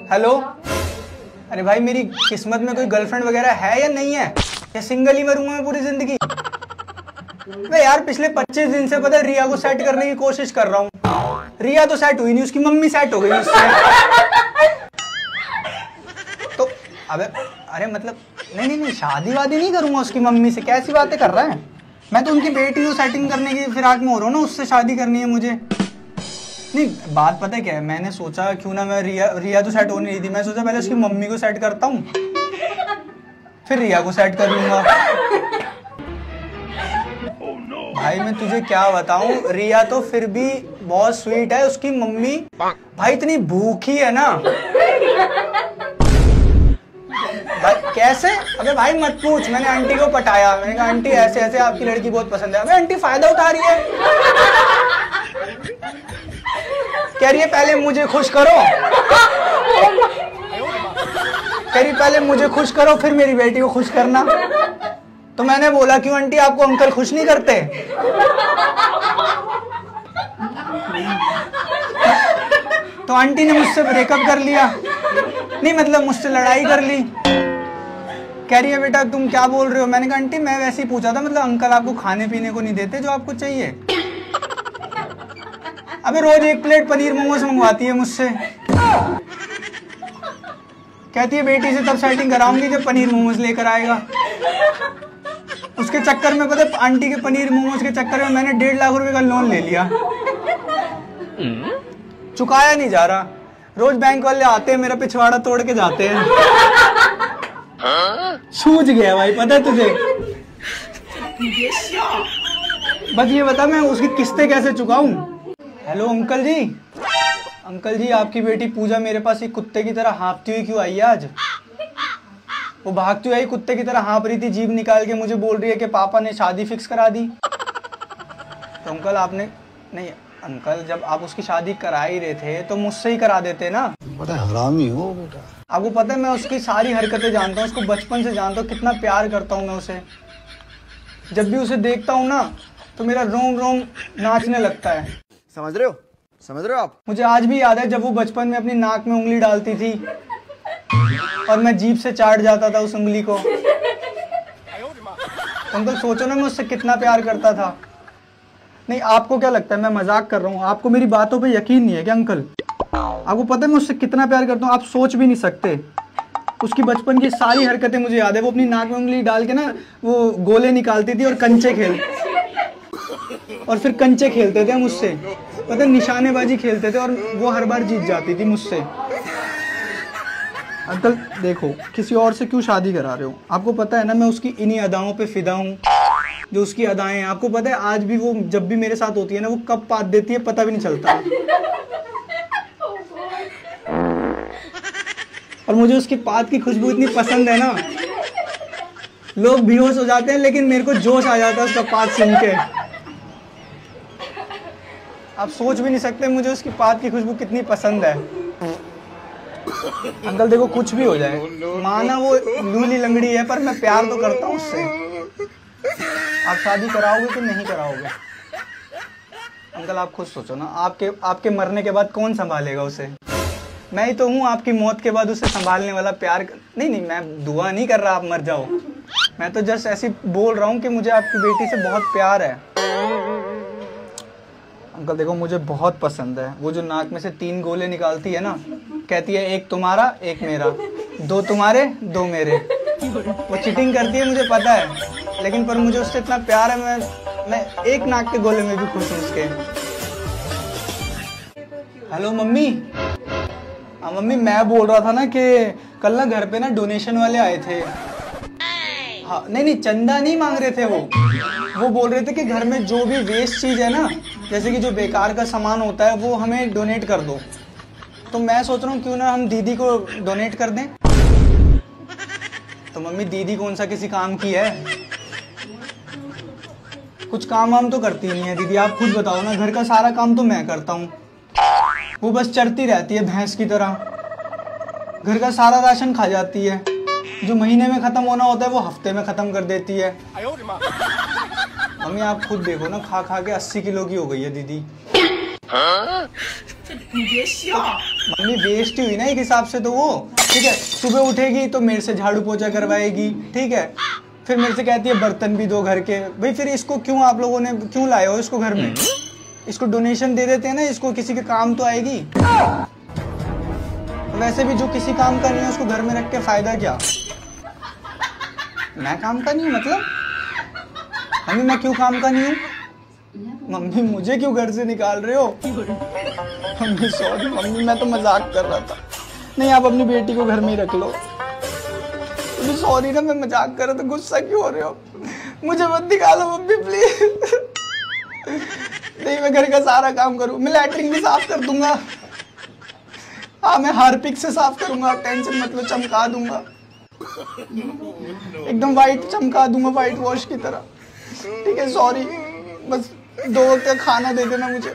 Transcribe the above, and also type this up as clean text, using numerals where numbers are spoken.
Hello. अरे भाई मेरी किस्मत में कोई गर्लफ्रेंड वगैरह है या नहीं है, या सिंगल ही मरूंगा मैं पूरी जिंदगी? मैं यार पिछले 25 दिन से पता है रिया को सेट करने की कोशिश कर रहा हूँ। रिया तो सेट हुई नहीं, उसकी मम्मी सेट हो गई उससे। तो अबे अरे मतलब नहीं शादी वादी नहीं करूंगा उसकी मम्मी से, कैसी बातें कर रहा है? मैं तो उनकी बेटी को सेटिंग करने की फिराक में हो रहा हूँ ना, उससे शादी करनी है मुझे। नहीं बात पता है क्या है, मैंने सोचा क्यों ना मैं रिया तो सेट होनी नहीं थी, मैं सोचा पहले उसकी मम्मी को सेट करता हूँ फिर रिया को सेट कर लूंगा। भाई मैं तुझे क्या बताऊं, रिया तो फिर भी बहुत स्वीट है, उसकी मम्मी भाई इतनी भूखी है ना भाई। कैसे? अबे भाई मत पूछ, मैंने आंटी को पटाया, मैंने कहा आंटी ऐसे ऐसे आपकी लड़की बहुत पसंद है। अबे आंटी फायदा उठा रही है, कह रही है पहले मुझे खुश करो, कह रही पहले मुझे खुश करो फिर मेरी बेटी को खुश करना। तो मैंने बोला क्यों आंटी आपको अंकल खुश नहीं करते? तो आंटी ने मुझसे ब्रेकअप कर लिया, नहीं मतलब मुझसे लड़ाई कर ली। कह रही है बेटा तुम क्या बोल रहे हो? मैंने कहा आंटी मैं वैसे ही पूछा था, मतलब अंकल आपको खाने पीने को नहीं देते जो आपको चाहिए? अबे रोज 1 प्लेट पनीर मोमोज मंगवाती है मुझसे, कहती है बेटी से तब सेटिंग कराऊंगी जब पनीर मोमोज लेकर आएगा। उसके चक्कर में पता है आंटी के पनीर मोमोज के चक्कर में मैंने 1.5 लाख रुपए का लोन ले लिया, चुकाया नहीं जा रहा। रोज बैंक वाले आते हैं मेरा पिछवाड़ा तोड़ के जाते हैं। सूझ गया भाई पता है तुझे। बस ये बता मैं उसकी किस्तें कैसे चुकाऊं? हेलो अंकल जी, अंकल जी आपकी बेटी पूजा मेरे पास एक कुत्ते की तरह हाँफती हुई क्यों आई है आज? वो भागती हुई कुत्ते की तरह हाँफ रही थी, जीभ निकाल के मुझे बोल रही है कि पापा ने शादी फिक्स करा दी। तो अंकल आपने नहीं अंकल जब आप उसकी शादी करा ही रहे थे तो मुझसे ही करा देते ना। बड़ा हरामी हो बेटा। आपको पता है मैं उसकी सारी हरकतें जानता हूँ, उसको बचपन से जानता हूँ, कितना प्यार करता हूँ मैं उसे। जब भी उसे देखता हूँ ना तो मेरा रोम रोम नाचने लगता है। समझ रहे हो आप? मुझे आज भी याद है जब वो बचपन में अपनी नाक में उंगली डालती थी और मैं जीभ से चाट जाता था उस उंगली को। अंकल सोचो ना मैं उससे कितना प्यार करता था। नहीं आपको क्या लगता है मैं मजाक कर रहा हूँ? आपको मेरी बातों पे यकीन नहीं है क्या अंकल? आपको पता है मैं उससे कितना प्यार करता हूँ, आप सोच भी नहीं सकते। उसकी बचपन की सारी हरकतें मुझे याद है। वो अपनी नाक में उंगली डाल के ना वो गोले निकालती थी और फिर कंचे खेलते थे मुझसे, पता है निशानेबाजी खेलते थे और वो हर बार जीत जाती थी मुझसे। अंकल देखो किसी और से क्यों शादी करा रहे हो? आपको पता है ना मैं उसकी इन्हीं अदाओं पे फिदा हूँ, जो उसकी अदाएं हैं। आपको पता है आज भी वो जब भी मेरे साथ होती है ना वो कब पात देती है पता भी नहीं चलता। और मुझे उसकी पात की खुशबू इतनी पसंद है ना, लोग बेहोश हो जाते हैं लेकिन मेरे को जोश आ जाता है उसका पात सुन के। आप सोच भी नहीं सकते मुझे उसकी पात की खुशबू कितनी पसंद है। अंकल देखो कुछ भी हो जाए, माना वो लूली लंगड़ी है पर मैं प्यार तो करता हूँ उससे। आप शादी कराओगे कि नहीं कराओगे? अंकल आप खुद सोचो ना, आपके मरने के बाद कौन संभालेगा उसे? मैं ही तो हूँ आपकी मौत के बाद उसे संभालने वाला। प्यार नहीं मैं दुआ नहीं कर रहा आप मर जाओ, मैं तो जस्ट ऐसे बोल रहा हूँ कि मुझे आपकी बेटी से बहुत प्यार है। अंकल देखो मुझे बहुत पसंद है, वो जो नाक में से 3 गोले निकालती है ना, कहती है 1 तुम्हारा 1 मेरा, 2 तुम्हारे 2 मेरे। वो चीटिंग करती है मुझे पता है, लेकिन पर मुझे उससे इतना प्यार है, मैं 1 नाक के गोले में भी खुश हूँ उसके। Hello mummy. हाँ मम्मी मैं बोल रहा था ना कि कल ना घर पे ना डोनेशन वाले आए थे। हाँ नहीं चंदा नहीं मांग रहे थे, वो बोल रहे थे कि घर में जो भी वेस्ट चीज है ना, जैसे कि जो बेकार का सामान होता है वो हमें डोनेट कर दो। तो मैं सोच रहा हूँ क्यों ना हम दीदी को डोनेट कर दें। तो मम्मी दीदी कौन सा किसी काम की है? कुछ काम वाम तो करती नहीं है दीदी, आप खुद बताओ ना। घर का सारा काम तो मैं करता हूँ, वो बस चढ़ती रहती है भैंस की तरह। घर का सारा राशन खा जाती है, जो महीने में खत्म होना होता है वो हफ्ते में खत्म कर देती है। मम्मी आप खुद देखो ना, खा खा के 80 किलो की हो गई है दीदी। मम्मी वेस्ट ही हुई ना एक हिसाब से तो वो, ठीक है। सुबह उठेगी तो मेरे से झाड़ू पोछा करवाएगी, ठीक है। फिर मेरे से कहती है बर्तन भी दो घर के। भाई फिर इसको क्यों आप लोगों ने क्यों लाए हो इसको घर में? इसको डोनेशन दे देते हैं ना, इसको किसी के काम तो आएगी। वैसे भी जो किसी काम का नहीं है उसको घर में रख के फायदा क्या? मैं काम का नहीं हूँ मतलब? मम्मी मैं क्यों काम का नहीं हूँ? मम्मी मुझे क्यों घर से निकाल रहे हो? मम्मी सॉरी मम्मी, मैं तो मजाक कर रहा था। नहीं आप अपनी बेटी को घर में ही रख लो। मम्मी सॉरी ना, मैं मजाक कर रहा था, गुस्सा क्यों हो रहे हो? मुझे मत निकालो मम्मी प्लीज। नहीं मैं घर का सारा काम करूँ, मैं लैट्रिन भी साफ कर दूंगा। हाँ मैं हार्पिक से साफ करूंगा, टेंशन मत लो, चमका दूंगा एकदम वाइट, चमका दूंगा वाइट वॉश की तरह, ठीक है। सॉरी, बस 2 वक्त का खाना दे देना मुझे।